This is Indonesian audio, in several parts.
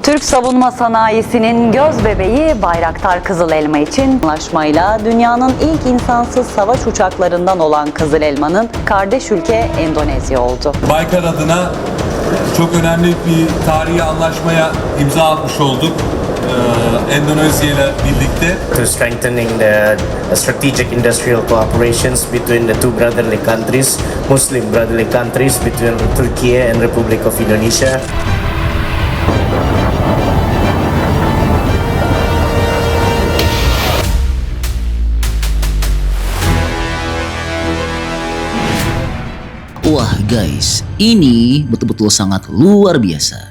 Türk savunma sanayisinin göz bebeği Bayraktar Kızıl Elma için anlaşmayla dünyanın ilk insansız savaş uçaklarından olan Kızıl Elma'nın kardeş ülke Endonezya oldu. Baykar adına çok önemli bir tarihi anlaşmaya imza atmış olduk. Endonezya ile birlikte. To strengthening the strategic industrial cooperations between the two brotherly countries, Muslim brotherly countries between Turkey and Republic of Indonesia. Wah guys, ini betul-betul sangat luar biasa.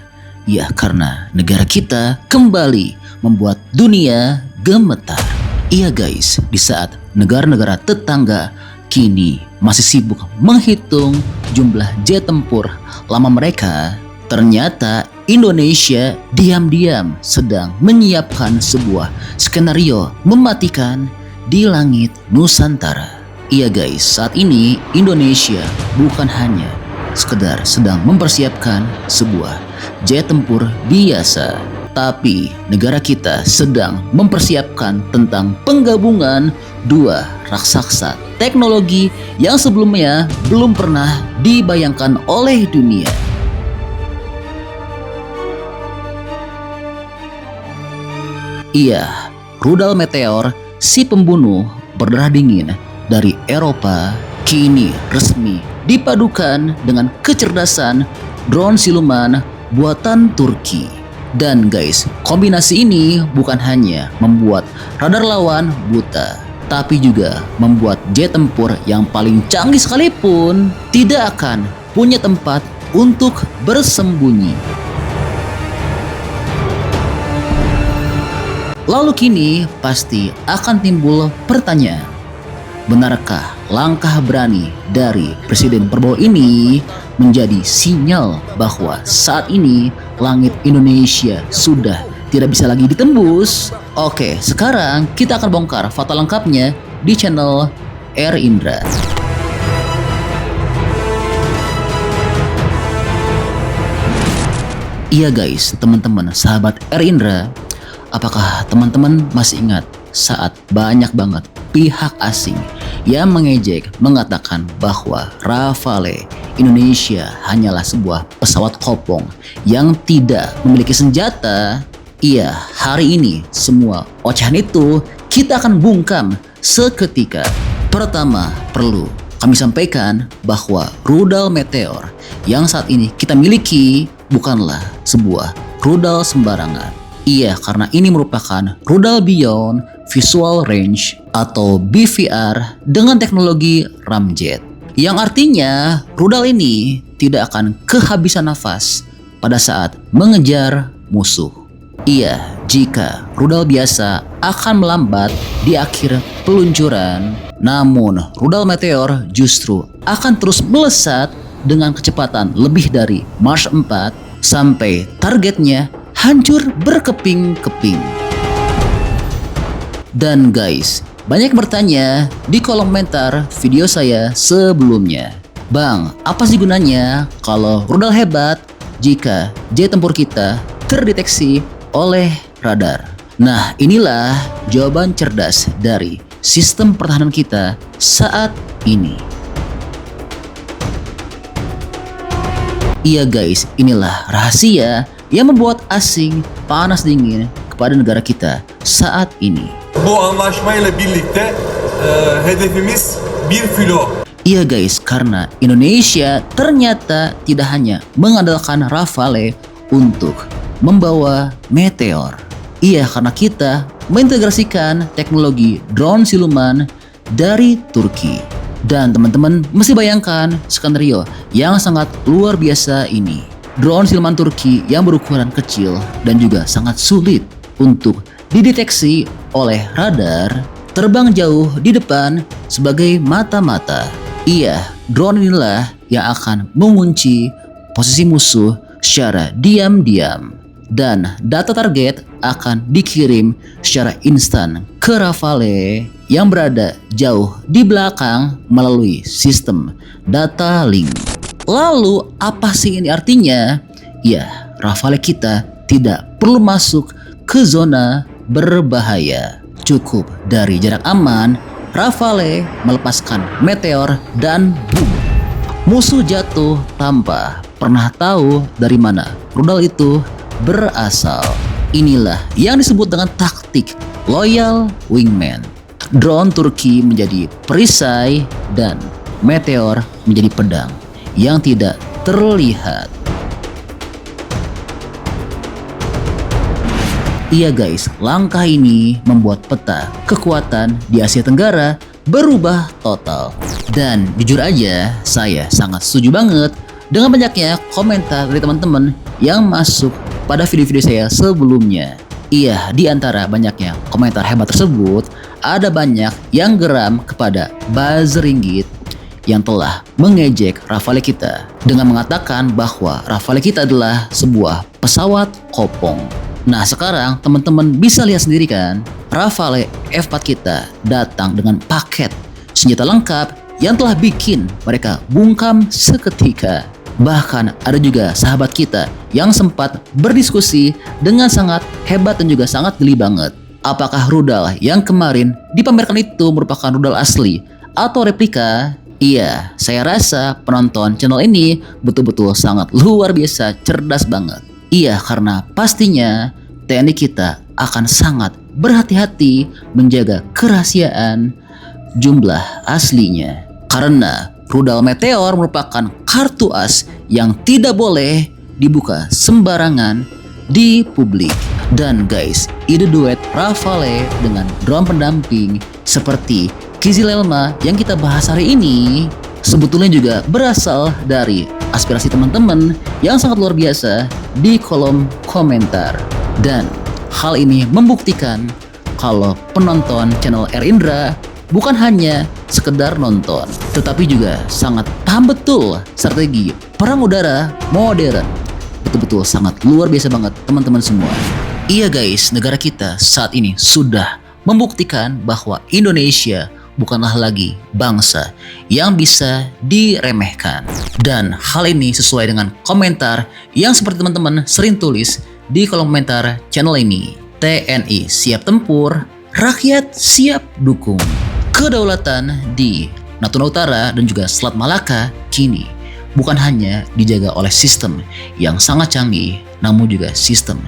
Ya, karena negara kita kembali membuat dunia gemetar. Iya guys, di saat negara-negara tetangga kini masih sibuk menghitung jumlah jet tempur lama mereka, ternyata Indonesia diam-diam sedang menyiapkan sebuah skenario mematikan di langit Nusantara. Iya guys, saat ini Indonesia bukan hanya sekedar sedang mempersiapkan sebuah jet tempur biasa, tapi negara kita sedang mempersiapkan tentang penggabungan dua raksasa teknologi yang sebelumnya belum pernah dibayangkan oleh dunia. Iya, rudal meteor si pembunuh berdarah dingin dari Eropa kini resmi dipadukan dengan kecerdasan drone siluman buatan Turki. Dan guys, kombinasi ini bukan hanya membuat radar lawan buta, tapi juga membuat jet tempur yang paling canggih sekalipun tidak akan punya tempat untuk bersembunyi. Lalu kini pasti akan timbul pertanyaan, benarkah langkah berani dari Presiden Prabowo ini menjadi sinyal bahwa saat ini langit Indonesia sudah tidak bisa lagi ditembus? Oke, sekarang kita akan bongkar fakta lengkapnya di channel R Indra. Iya guys, teman-teman sahabat R Indra, apakah teman-teman masih ingat saat banyak banget pihak asing yang mengejek mengatakan bahwa Rafale Indonesia hanyalah sebuah pesawat kopong yang tidak memiliki senjata? Iya, hari ini semua ocehan itu kita akan bungkam seketika. Pertama, perlu kami sampaikan bahwa rudal meteor yang saat ini kita miliki bukanlah sebuah rudal sembarangan. Iya, karena ini merupakan rudal Beyond Visual Range atau BVR dengan teknologi ramjet, yang artinya rudal ini tidak akan kehabisan nafas pada saat mengejar musuh. Iya, jika rudal biasa akan melambat di akhir peluncuran, namun rudal meteor justru akan terus melesat dengan kecepatan lebih dari Mach 4 sampai targetnya hancur berkeping-keping. Dan guys, banyak bertanya di kolom komentar video saya sebelumnya, Bang, apa sih gunanya kalau rudal hebat jika jet tempur kita terdeteksi oleh radar? Nah, inilah jawaban cerdas dari sistem pertahanan kita saat ini. Iya guys, inilah rahasia yang membuat asing panas dingin kepada negara kita saat ini. Bu anlaşmayla birlikte hedefimiz 1 filo. Iya guys, karena Indonesia ternyata tidak hanya mengandalkan Rafale untuk membawa meteor. Iya, karena kita mengintegrasikan teknologi drone siluman dari Turki. Dan teman-teman mesti bayangkan skenario yang sangat luar biasa ini. Drone siluman Turki yang berukuran kecil dan juga sangat sulit untuk dideteksi oleh radar, terbang jauh di depan sebagai mata-mata. Iya, drone inilah yang akan mengunci posisi musuh secara diam-diam, dan data target akan dikirim secara instan ke Rafale yang berada jauh di belakang melalui sistem data link. Lalu apa sih ini artinya? Ya, Rafale kita tidak perlu perlu masuk ke zona berbahaya. Cukup dari jarak aman, Rafale melepaskan meteor dan boom. Musuh jatuh tanpa pernah tahu dari mana rudal itu berasal. Inilah yang disebut dengan taktik Loyal Wingman. Drone Turki menjadi perisai dan meteor menjadi pedang yang tidak terlihat. Iya guys, langkah ini membuat peta kekuatan di Asia Tenggara berubah total. Dan jujur aja, saya sangat setuju banget dengan banyaknya komentar dari teman-teman yang masuk pada video-video saya sebelumnya. Iya, di antara banyaknya komentar hebat tersebut, ada banyak yang geram kepada buzzer ringgit yang telah mengejek Rafale kita dengan mengatakan bahwa Rafale kita adalah sebuah pesawat kopong. Nah sekarang teman-teman bisa lihat sendiri kan, Rafale F4 kita datang dengan paket senjata lengkap yang telah bikin mereka bungkam seketika. Bahkan ada juga sahabat kita yang sempat berdiskusi dengan sangat hebat dan juga sangat geli banget. Apakah rudal yang kemarin dipamerkan itu merupakan rudal asli atau replika? Iya, saya rasa penonton channel ini betul-betul sangat luar biasa cerdas banget. Iya, karena pastinya TNI kita akan sangat berhati-hati menjaga kerahasiaan jumlah aslinya. Karena rudal meteor merupakan kartu as yang tidak boleh dibuka sembarangan di publik. Dan guys, ide duet Rafale dengan drone pendamping seperti Kizil Elma yang kita bahas hari ini sebetulnya juga berasal dari aspirasi teman-teman yang sangat luar biasa di kolom komentar. Dan hal ini membuktikan kalau penonton channel R Indra bukan hanya sekedar nonton, tetapi juga sangat paham betul strategi perang udara modern. Betul-betul sangat luar biasa banget teman-teman semua. Iya guys, negara kita saat ini sudah membuktikan bahwa Indonesia bukanlah lagi bangsa yang bisa diremehkan. Dan hal ini sesuai dengan komentar yang seperti teman-teman sering tulis di kolom komentar channel ini. TNI siap tempur, rakyat siap dukung. Kedaulatan di Natuna Utara dan juga Selat Malaka kini bukan hanya dijaga oleh sistem yang sangat canggih, namun juga sistem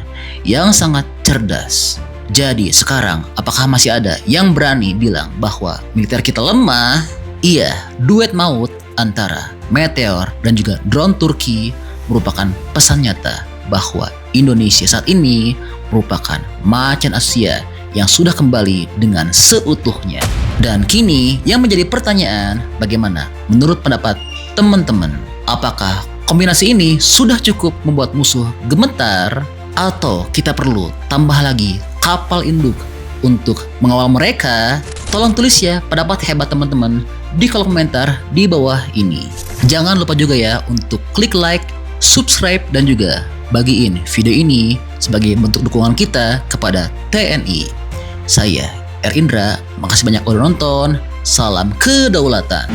yang sangat cerdas. Jadi sekarang apakah masih ada yang berani bilang bahwa militer kita lemah? Iya, duet maut antara meteor dan juga drone Turki merupakan pesan nyata bahwa Indonesia saat ini merupakan macan Asia yang sudah kembali dengan seutuhnya. Dan kini yang menjadi pertanyaan, bagaimana menurut pendapat teman-teman? Apakah kombinasi ini sudah cukup membuat musuh gemetar? Atau kita perlu tambah lagi kapal induk untuk mengawal mereka? Tolong tulis ya pendapat hebat teman-teman di kolom komentar di bawah ini. Jangan lupa juga ya untuk klik like, subscribe, dan juga bagiin video ini sebagai bentuk dukungan kita kepada TNI. Saya R Indra, makasih banyak udah nonton. Salam kedaulatan.